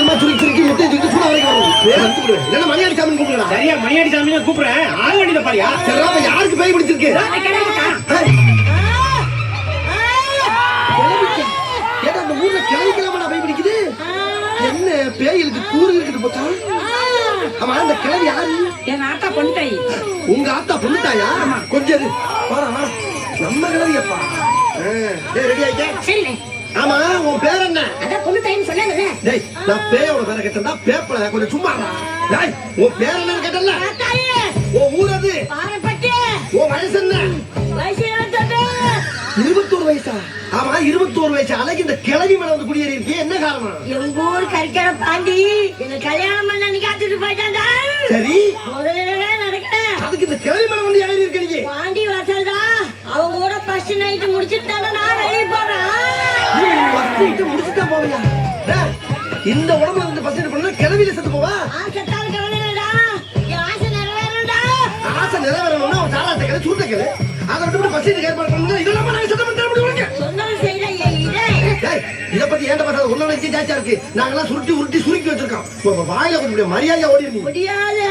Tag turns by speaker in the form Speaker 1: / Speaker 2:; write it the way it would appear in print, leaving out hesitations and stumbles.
Speaker 1: வேகமா சுருக்கி சுருக்கி முட்டை சுருக்கி சூடா வரைக்கும் வரும். இல்ல மணியாடி சாமி கூப்பிடுறா.
Speaker 2: சரியா மணியாடி சாமி கூப்பிடுறேன். ஆக வேண்டியத பாரியா.
Speaker 1: சரி அப்ப யாருக்கு பேய் பிடிச்சிருக்கு? ஏடா அந்த ஊர்ல கிளவிக்கலாமா பேய் பிடிக்குது? என்ன பேய்களுக்கு கூறு இருக்குது போச்சா? ஆமா அந்த கிளவி யாரு?
Speaker 3: என் ஆத்தா பொண்ணுட்டாய்.
Speaker 1: உங்க ஆத்தா பொண்ணுட்டாயா? கொஞ்சம் வாடா நம்ம கிளவியப்பா. ரெடி ஆயிட்டே?
Speaker 3: சரிண்ணே.
Speaker 1: ஆமா உன் பேர் என்ன?
Speaker 3: அதான் பொண்ணுட்டாயின்னு சொன்னாங்கல்ல.
Speaker 1: டேய் நான் பேயோட பேரை கேட்டா பேப்பல கொஞ்சம் சும்மா டேய் உன் பேர் என்னன்னு கேட்டல? உன் ஊர் அது?
Speaker 3: பாரப்பட்டு.
Speaker 1: உன் வயசு என்ன?
Speaker 3: வயசு
Speaker 1: 21 வயசா? ஆமா 21 வயசு அழகு இந்த கிளவி மேல வந்து குடியேறி இருக்கு என்ன காரணம்?
Speaker 3: எங்க ஊர் கறிக்கடை பாண்டி என்ன கல்யாணம் பண்ண நீ காத்துட்டு போயிட்டாண்டா.
Speaker 1: சரி
Speaker 3: முதல்ல நடக்கல.
Speaker 1: அதுக்கு இந்த கிளவி மேல வந்து ஏறி இருக்கு நீ.
Speaker 3: பாண்டி வாசல்டா. அவங்க கூட ஃபர்ஸ்ட் நைட் முடிச்சிட்டாங்க. நான் வெளிய போறேன்.
Speaker 1: ஃபர்ஸ்ட் நைட் முடிச்சிட்டா போவியா? டேய் இந்த உடம்புல வந்து ஃபர்ஸ்ட் நைட் பண்ணா கிளவில செத்து போவா?
Speaker 3: ஆசைத்தால் கவலைடா. என் ஆசை நிறைவேறணும்டா.
Speaker 1: ஆசை நிறைவேறணும்னா ஒரு சாராட்ட கிளவி சூட்ட கிளவி அதை விட்டு ஃபர்ஸ்ட் நைட் ஏற்பாடு பண்ணா இதெல்லாம் நான் செத்து பண்ண முடியுமா?
Speaker 3: சொன்னது செய்யல இதே.
Speaker 1: டேய் இத பத்தி ஏன்டா பேசாத உள்ள வச்சு ஜாச்சா இருக்கு. நாங்கலாம் சுருட்டி சுருக்கி வச்சிருக்கோம். வாயில கொஞ்சம் மரியாதையா ஓடி நீ.
Speaker 3: முடியாது.